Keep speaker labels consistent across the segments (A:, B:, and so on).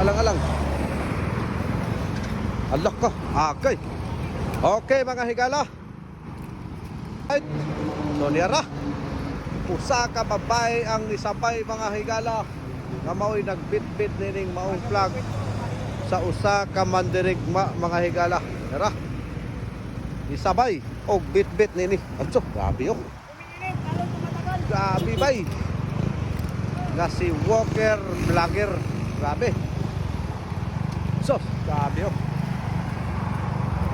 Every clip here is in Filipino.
A: Alang-alang. Alak ka. Okay. Okay mga higala. Right. So niyara. Usa ka babae ang nisabay mga higala. Nga mao'y nagbitbit nining maong flag sa usa ka mandirigma mga higala. Niyara. Nisabay o bitbit nini. Atso, grabe oh. Grabe bay. Nga si Walker Vlogger. Grabe. So, grabe oh.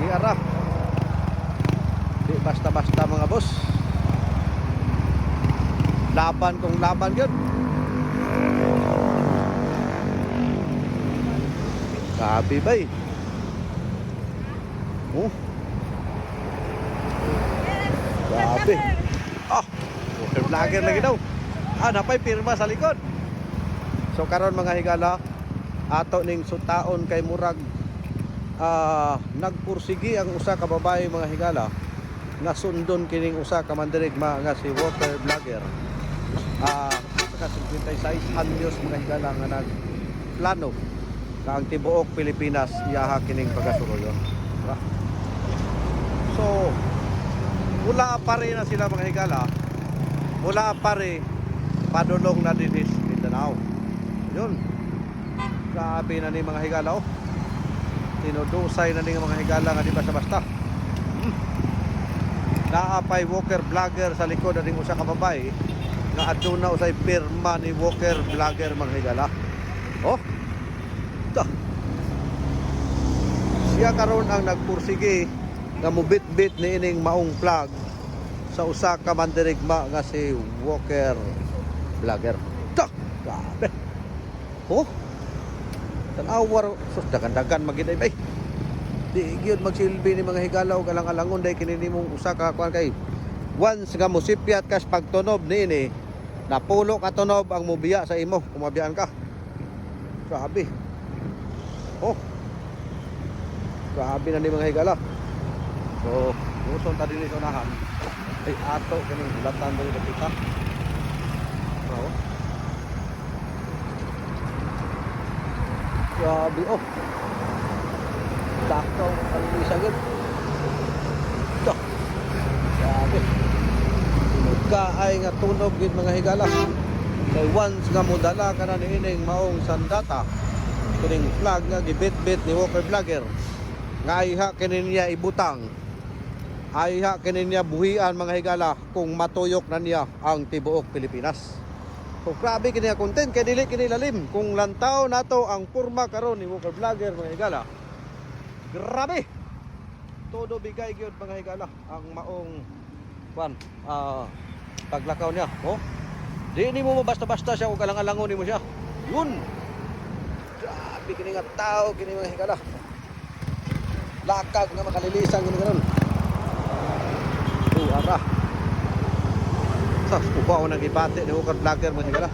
A: Niyara. Di basta-basta mga boss. Laban kung laban yun. Grabe ba eh. Oh. Grabe. Ah, Walker Vlogger lagi daw. Napay pirma sa likod. So karon mga higala, ato ning sutaon kay murag nagpursigi ang usa ka babae mga higala nga sundon kining usa ka mandirigma nga si Walker Vlogger. Saka 56 anyos mga higala nga nagplano na ang tibuok Pilipinas iyaha kining pagasuroyon. Diba? So wala pa rin na sila mga higala. Wala pa rin padulong na dinis Mindanao. Yun. Grabe na ni mga higala oh. Tinudusay na ni mga higala nga di basta-basta. Naapay Walker Vlogger sa likod ng usa ka babae nga aduna usay pirma ni Walker Vlogger mga higala. Oh. Ta. Siya karon ang nagpursige nga mubit-bit ni ining maong flag sa usa ka mandirigma nga si Walker Vlogger. Ta. Grabe. Oh. Tanawar sus dagan-dagan magid ay bay. Di gyud magsilbi ni mga higala og alang-alangon day kini nimong usa ka kuan kay once nga mosipyat kas pagtunob niini napulo ka tunob ang mubiya sa imo kung mabiyaan ka. Grabe. Oh. Grabe na ni mga higala. So, gusto ta dinhi sa unahan. Ay ato kining bulatan diri dapita. Oh. Grabe oh. Sakto ang isagid. Ito. Grabe. Kaay nga tunog gid mga higala. Kay once nga modala ka na niining maong sandata. Kuning flag nga gibit-bit ni Walker Vlogger. Nga ayha kini niya ibutang. Ayha kini niya buhian mga higala kung matuyok na niya ang tibuok Pilipinas. So grabe kini nga content kay dili kini lalim kung lantaw nato ang porma karon ni Walker Vlogger mga higala. Grabe. Todo bigay gyud mga higala ang maong kwan paglakaw niya. Oh. Di ni mo basta-basta siya ug alang-alangon nimo siya. Yun. Grabe kini nga tao kini mga higala. Lakag nga makalilisan gini karon. Ara. Sa ubaw nang ibate ni Walker Vlogger mga higala.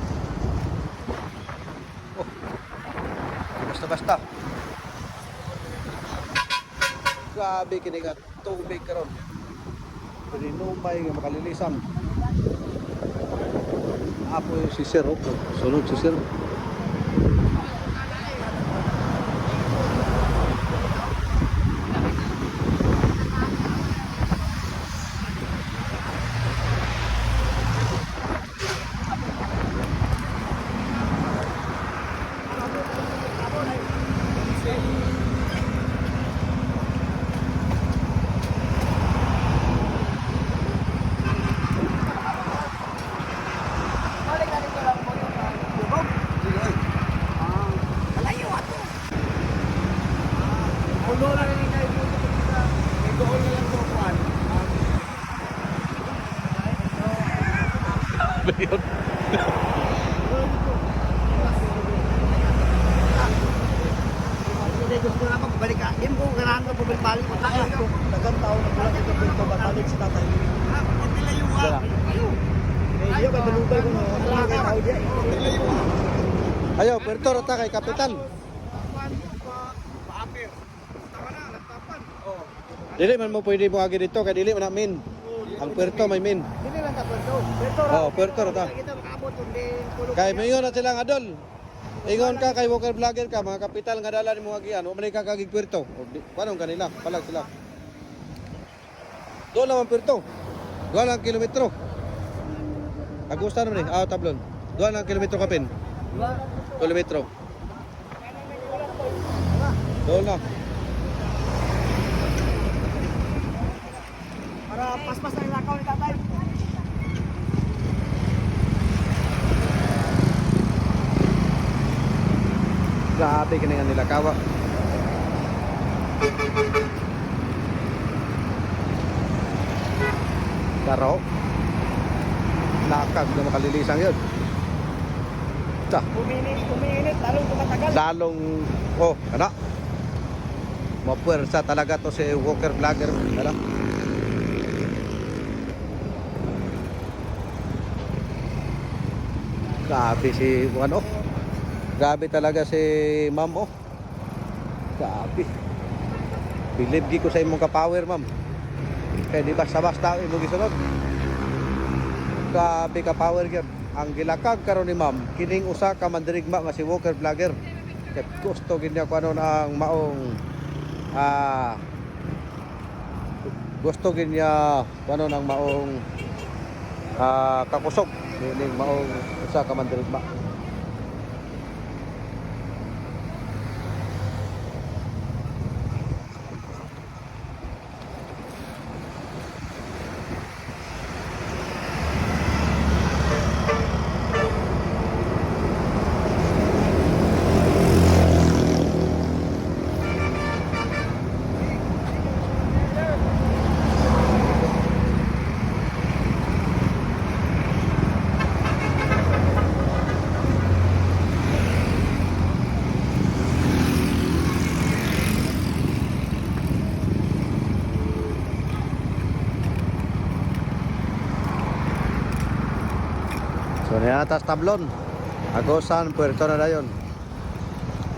A: Oh. Basta-basta. Grabe kini nga tubig karon. Pinumay nga makalilisan. Apo si Sir oh. Sunod si Sir.
B: Gusto na magbalik ka. Hindi ko ganahan ka pabalik-balik.
A: Dagang tao na pala dito pinto balik si tatay.
B: Ayaw kay balugay ko no. Wala kay tao diya.
A: Ayo, perto rata kay kapitan.
B: Paapir. Tama na, nagtapan. Oh.
A: Dili man mo pwede mo agi dito kay dili man namin. Ang puerto may min.
B: Dili lang ta puerto. Puerto.
A: Oh, puerto rata.
B: Kita makaabot kundi pulo.
A: Kay mayon na silang adol. Ingon ka kay walker vlogger ka, mga kapital nga dala ni mga giyan, o man ka kagig puerto. Paano kanila? Palag sila. Doon naman puerto. 2 lang kilometro. Agusta naman eh. Tablon. 2 lang kilometro kapin. Kilometro. Doon na.
B: Para paspas na ilakaw ni tatay.
A: Grabe ka nga nila kawa. Karo. Lakag na makalilisang yun.
B: Umiinit, lalong tumatagal.
A: Lalong, ano? Mapuwersa talaga to si walker vlogger. Ano? Grabe si, ano? Grabe talaga si ma'am, Grabe. Believe di ko sa imong ka-power, ma'am. Kaya di basta-basta imong gisunod. Grabe ka-power gyud. Ang gilakag karon ni ma'am, kining usa ka mandirigma nga si walker vlogger. Kaya gusto gid niya kuno ang maong gusto gid niya kuno ang maong kakusog kining maong usa ka mandirigma. So niyatas tablon. Agosan puerto na dayon.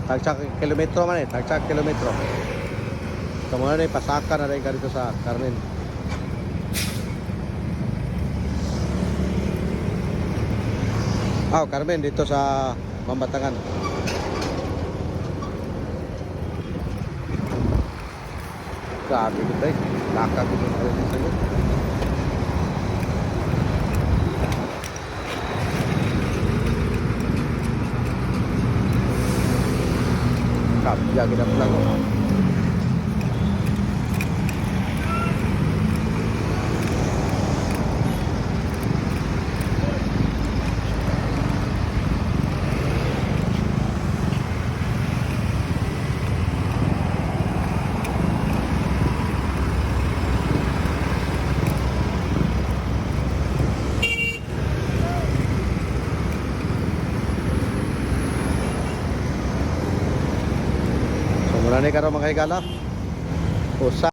A: Tagsak kilometro man tagsak kilometro. So muna na pasaka na rin ka dito sa Carmen. Carmen dito sa Mambatangan. Grabe dito Lakag dito sa iyo. Kapya kita pulang. Muna ni karon mga higala. Usa